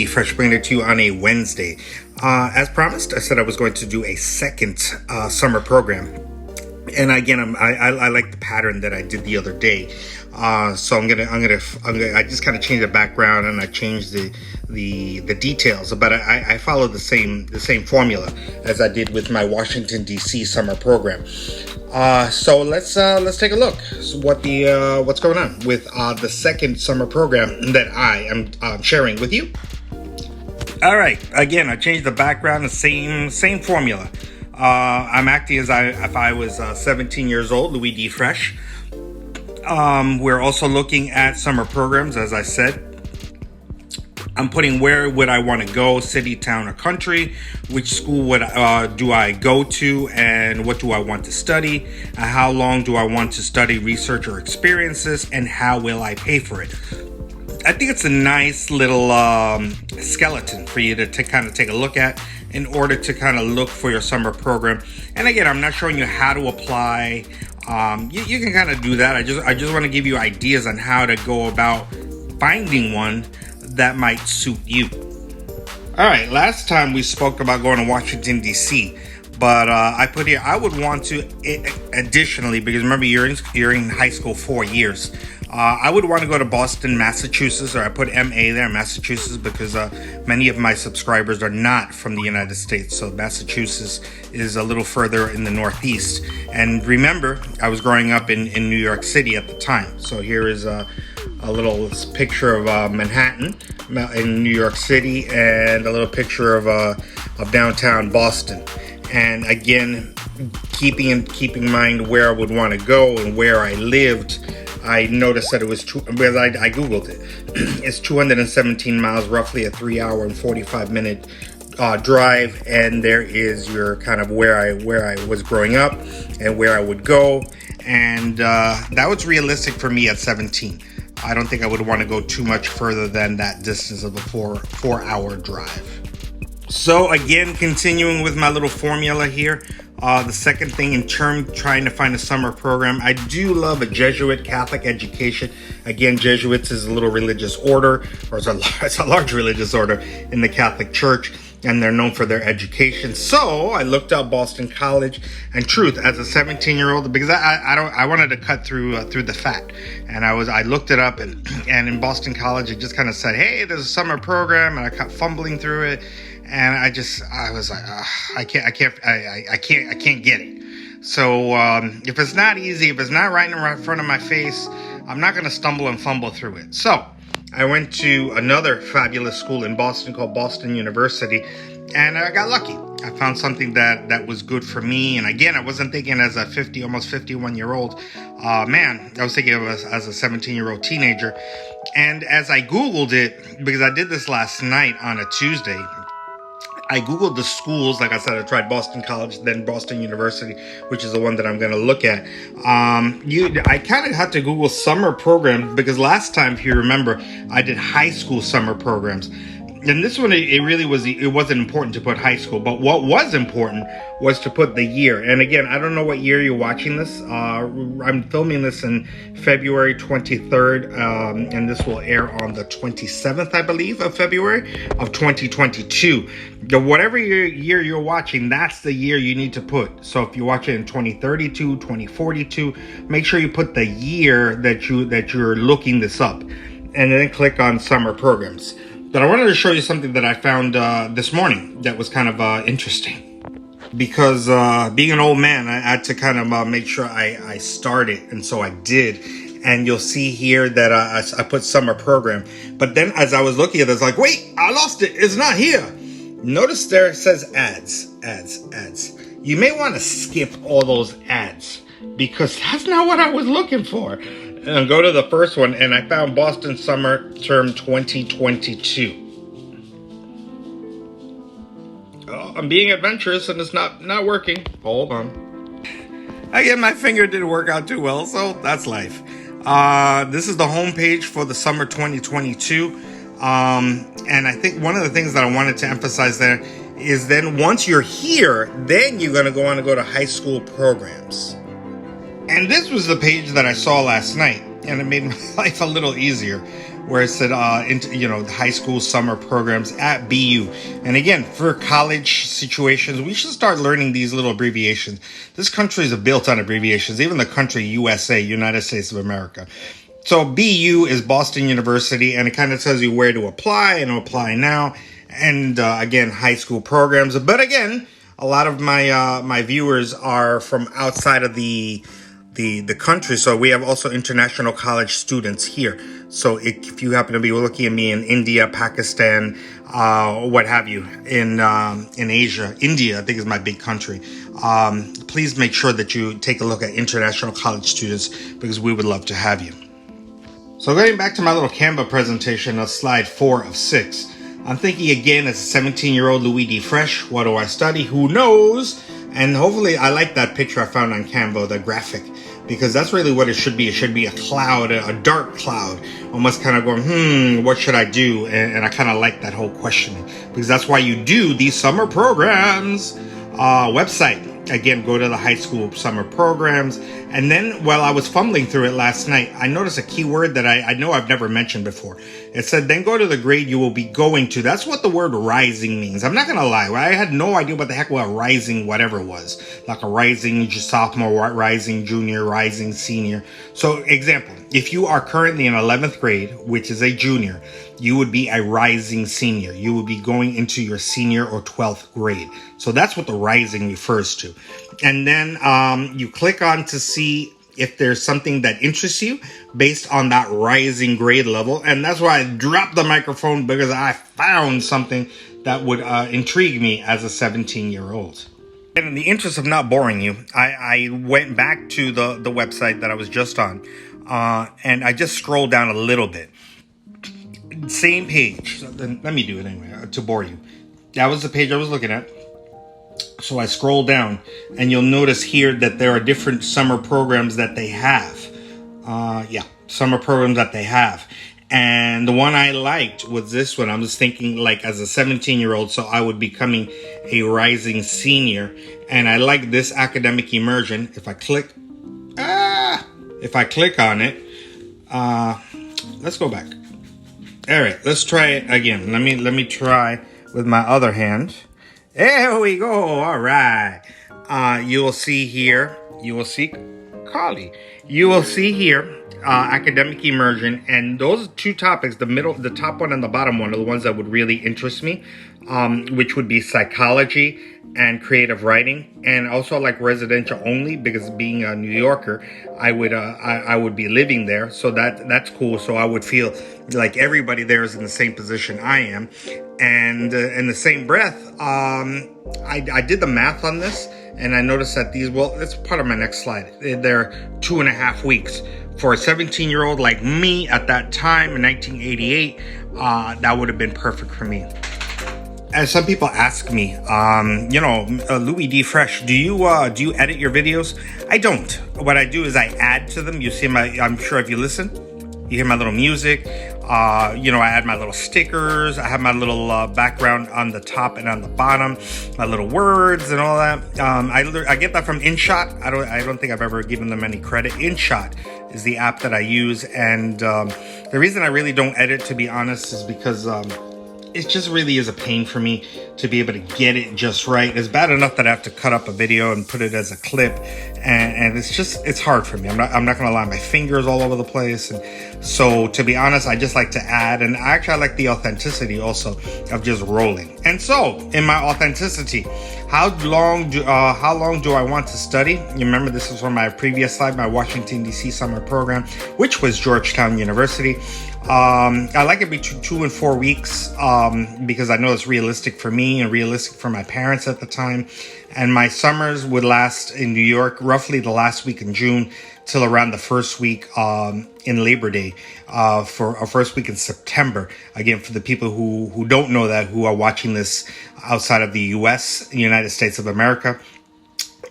Fresh bringing it to you on a Wednesday. As promised, I said I was going to do a second summer program, and again, I like the pattern that I did the other day. So I just kind of changed the background and I changed the details, but I follow the same formula as I did with my Washington D.C. summer program. So let's take a look. So what's going on with the second summer program that I am sharing with you. All right. Again, I changed the background, the same formula. I'm acting as if I was 17 years old, Louis D. Fresh. We're also looking at summer programs, as I said. I'm putting where would I want to go, city, town, or country, which school do I go to, and what do I want to study, how long do I want to study, research, or experiences, and how will I pay for it. I think it's a nice little skeleton for you to kind of take a look at in order to kind of look for your summer program. And again, I'm not showing you how to apply. You can kind of do that. I just want to give you ideas on how to go about finding one that might suit you. All right, last time we spoke about going to Washington, D.C., but I put here, I would want to, additionally, because remember, you're in high school 4 years, I would want to go to Boston, Massachusetts, or I put MA there, Massachusetts, because many of my subscribers are not from the United States. So Massachusetts is a little further in the Northeast. And remember, I was growing up in New York City at the time. So here is a little picture of Manhattan in New York City and a little picture of downtown Boston. And again, keeping in mind where I would want to go and where I lived, I noticed that it was because I Googled it. It's 217 miles, roughly a 3-hour and 45-minute drive. And there is your kind of where I was growing up and where I would go. And that was realistic for me at 17. I don't think I would want to go too much further than that distance of a 4-hour drive. So again, continuing with my little formula here. The second thing in trying to find a summer program, I do love a Jesuit Catholic education. Again, Jesuits is a little religious order, or it's a large religious order in the Catholic Church, and they're known for their education. So I looked up Boston College, and truth, as a 17-year-old, because I wanted to cut through the fat, and I looked it up, and in Boston College it just kind of said, hey, there's a summer program, and I kept fumbling through it. And I was like, I can't get it. So if it's not easy, if it's not right in front of my face, I'm not going to stumble and fumble through it. So I went to another fabulous school in Boston called Boston University, and I got lucky. I found something that was good for me. And again, I wasn't thinking as a almost 51-year-old man. I was thinking of as a 17-year-old teenager. And as I Googled it, because I did this last night on a Tuesday, I Googled the schools. Like I said, I tried Boston College, then Boston University, which is the one that I'm going to look at. I kind of had to Google summer programs because last time, if you remember, I did high school summer programs. And this one, it wasn't important to put high school, but what was important was to put the year. And again, I don't know what year you're watching this. I'm filming this in February 23rd, and this will air on the 27th, I believe, of February of 2022. Whatever year you're watching, that's the year you need to put. So if you watch it in 2032, 2042, make sure you put the year that you're looking this up, and then click on summer programs. But I wanted to show you something that I found this morning that was kind of interesting. Because being an old man, I had to kind of make sure I started, and so I did. And you'll see here that I put summer program. But then as I was looking at it, I was like, wait, I lost it. It's not here. Notice there it says ads. You may want to skip all those ads because that's not what I was looking for. And go to the first one, and I found Boston Summer Term 2022. Oh, I'm being adventurous, and it's not working. Hold on. Again, my finger didn't work out too well, so that's life. This is the homepage for the Summer 2022. And I think one of the things that I wanted to emphasize there is then once you're here, then you're going to go on to go to high school programs. And this was the page that I saw last night, and it made my life a little easier. where it said, the high school summer programs at BU. And again, for college situations, we should start learning these little abbreviations. This country is built on abbreviations, even the country USA, United States of America. So BU is Boston University, and it kind of tells you where to apply and apply now. And again, high school programs. But again, a lot of my viewers are from outside of the country. So we have also international college students here. So if you happen to be looking at me in India, Pakistan, what have you, in Asia, India, I think is my big country. Please make sure that you take a look at international college students, because we would love to have you. So going back to my little Canva presentation of slide 4 of 6, I'm thinking again as a 17-year-old Louis D. Fresh, what do I study? Who knows? And hopefully I like that picture I found on Canva, the graphic, because that's really what it should be. It should be a cloud, a dark cloud, almost kind of going, what should I do? And I kind of like that whole questioning, because that's why you do these summer programs. Website. Again, go to the high school summer programs. And then while I was fumbling through it last night, I noticed a keyword that I know I've never mentioned before. It said, then go to the grade you will be going to. That's what the word rising means. I'm not going to lie. I had no idea what the heck what rising whatever was. Like a rising sophomore, rising junior, rising senior. So example, if you are currently in 11th grade, which is a junior, you would be a rising senior. You would be going into your senior or 12th grade. So that's what the rising refers to. And then you click on to see if there's something that interests you based on that rising grade level. And that's why I dropped the microphone, because I found something that would intrigue me as a 17-year-old. And in the interest of not boring you, I went back to the website that I was just on, and I just scrolled down a little bit. Same page. So then let me do it anyway to bore you. That was the page I was looking at. So I scroll down, and you'll notice here that there are different summer programs that they have. Summer programs that they have. And the one I liked was this one. I was thinking, like, as a 17-year-old, so I would be becoming a rising senior. And I like this academic immersion. If I click on it, let's go back. All right, let's try it again. Let me try with my other hand. There we go. All right. You will see here. You will see Kali. You will see here academic immersion, and those two topics, the top one and the bottom one, are the ones that would really interest me, which would be psychology and creative writing, and also like residential only, because being a New Yorker, I would be living there, so that's cool. So I would feel like everybody there is in the same position I am, and in the same breath, I did the math on this, and I noticed that it's part of my next slide. They're 2.5 weeks. For a 17-year-old like me at that time in 1988, that would have been perfect for me. And some people ask me, Louis D. Fresh, do you edit your videos? I don't. What I do is I add to them. You see I'm sure if you listen, you hear my little music. I add my little stickers. I have my little background on the top and on the bottom, my little words and all that. I get that from InShot. I don't think I've ever given them any credit. InShot is the app that I use, and the reason I really don't edit, to be honest, is because it just really is a pain for me to be able to get it just right. It's bad enough that I have to cut up a video and put it as a clip, and it's hard for me. I'm not gonna lie, my fingers all over the place, and so to be honest, I just like to add, and actually I like the authenticity also of just rolling. And so in my authenticity, how long do I want to study? You remember this is from my previous slide, my Washington DC summer program, which was Georgetown University. I like it between 2 and 4 weeks, because I know it's realistic for me and realistic for my parents at the time. And my summers would last in New York roughly the last week in June till around the first week in Labor Day, for a first week in September. Again, for the people who don't know that, who are watching this outside of the U.S., United States of America.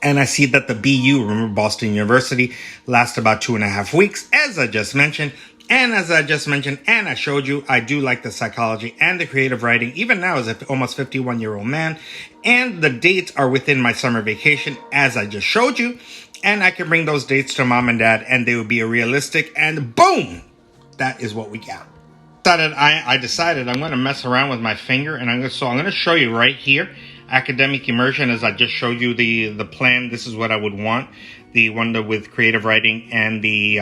And I see that the BU, remember Boston University, lasts about 2.5 weeks, as I just mentioned. And as I just mentioned, and I showed you, I do like the psychology and the creative writing, even now as an almost 51-year-old man. And the dates are within my summer vacation, as I just showed you. And I can bring those dates to mom and dad, and they would be realistic. And boom, that is what we got. I decided I'm going to mess around with my finger, and I'm going to show you right here, academic immersion, as I just showed you the plan. This is what I would want, the one with creative writing and the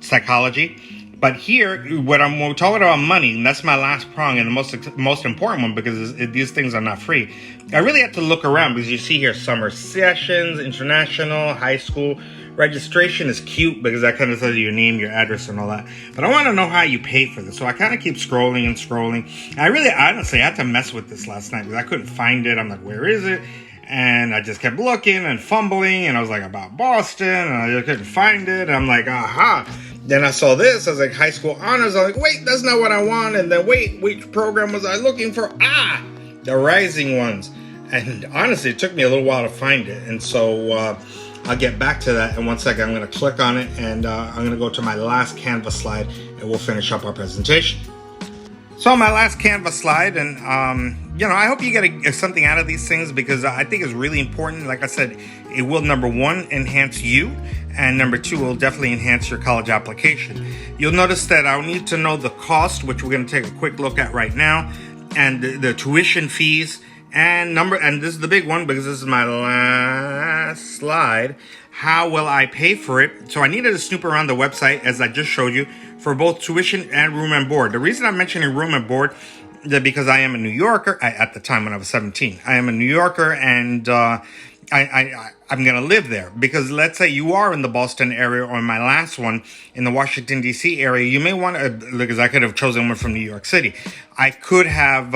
psychology. But here, when we're talking about money, and that's my last prong and the most important one, because these things are not free. I really have to look around, because you see here summer sessions, international, high school. Registration is cute because that kind of tells you your name, your address, and all that. But I want to know how you pay for this. So I kind of keep scrolling and scrolling. I really, honestly, I had to mess with this last night because I couldn't find it. I'm like, where is it? And I just kept looking and fumbling. And I was like, about Boston. And I just couldn't find it. And I'm like, aha. Then I saw this. I was like, high school honors. I was like, wait, that's not what I want. And then wait, which program was I looking for? The rising ones. And honestly, it took me a little while to find it. And so I'll get back to that in 1 second. I'm going to click on it, and I'm going to go to my last Canvas slide, and we'll finish up our presentation. So my last Canvas slide, and I hope you get something out of these things, because I think it's really important. Like I said, it will, number one, enhance you, and number two, will definitely enhance your college application. You'll notice that I'll need to know the cost, which we're going to take a quick look at right now, and the tuition fees. And this is the big one, because this is my last slide. How will I pay for it? So I needed to snoop around the website, as I just showed you, for both tuition and room and board. The reason I'm mentioning room and board is because I am a New Yorker. At the time when I was 17, I am a New Yorker, and I'm going to live there. Because let's say you are in the Boston area, or in my last one in the Washington, D.C. area, you may want to, because I could have chosen one from New York City. I could have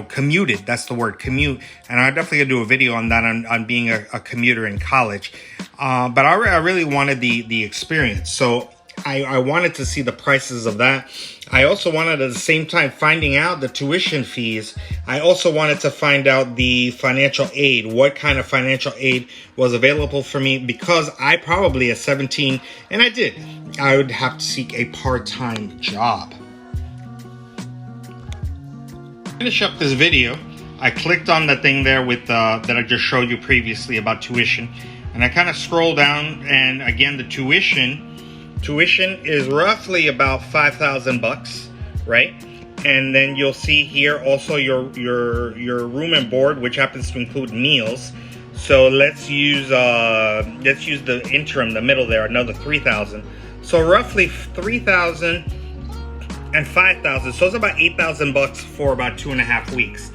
commuted. That's the word, commute. And I'm definitely going to do a video on that, on being a commuter in college. But I really wanted the experience. So I wanted to see the prices of that. I also wanted, at the same time, finding out the tuition fees. I also wanted to find out the financial aid, what kind of financial aid was available for me, because I probably at 17, and I would have to seek a part-time job. Finish up this video, I clicked on the thing there with that I just showed you previously about tuition, and I kind of scroll down, and again, the tuition is roughly about $5,000, right? And then you'll see here also your room and board, which happens to include meals. So let's use the interim, the middle there, another $3,000. So roughly $3,000 and $5,000, so it's about $8,000 for about 2.5 weeks.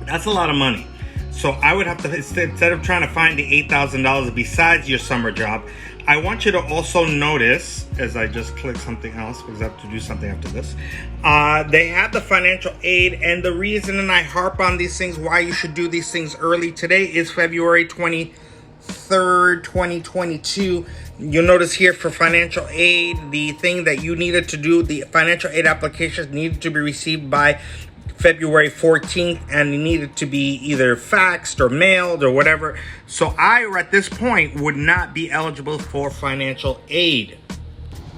That's a lot of money. So I would have to, instead of trying to find the $8,000 besides your summer job, I want you to also notice, as I just click something else, because I have to do something after this, they have the financial aid, and the reason, and I harp on these things, why you should do these things early. Today is February 23rd, 2022. You'll notice here for financial aid, the thing that you needed to do, the financial aid applications needed to be received by February 14th, and it needed to be either faxed or mailed or whatever. So I, at this point, would not be eligible for financial aid.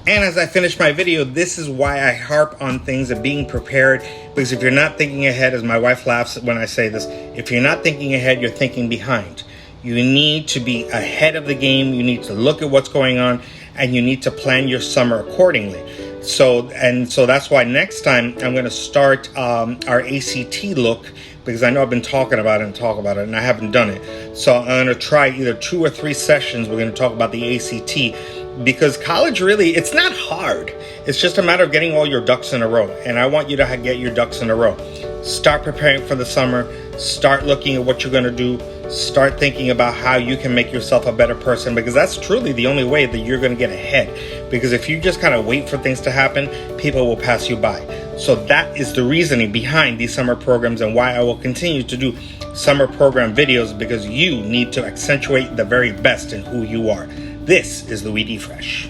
And as I finish my video, this is why I harp on things of being prepared, because if you're not thinking ahead, as my wife laughs when I say this, if you're not thinking ahead, you're thinking behind. You need to be ahead of the game. You need to look at what's going on, and you need to plan your summer accordingly. So that's why next time I'm going to start our ACT look, because I know I've been talking about it, and I haven't done it. So I'm going to try either 2 or 3 sessions. We're going to talk about the ACT, because college really, it's not hard. It's just a matter of getting all your ducks in a row. And I want you to get your ducks in a row. Start preparing for the summer. Start looking at what you're going to do. Start thinking about how you can make yourself a better person, because that's truly the only way that you're going to get ahead. Because if you just kind of wait for things to happen, people will pass you by. So that is the reasoning behind these summer programs, and why I will continue to do summer program videos, because you need to accentuate the very best in who you are. This is Louis D. Fresh.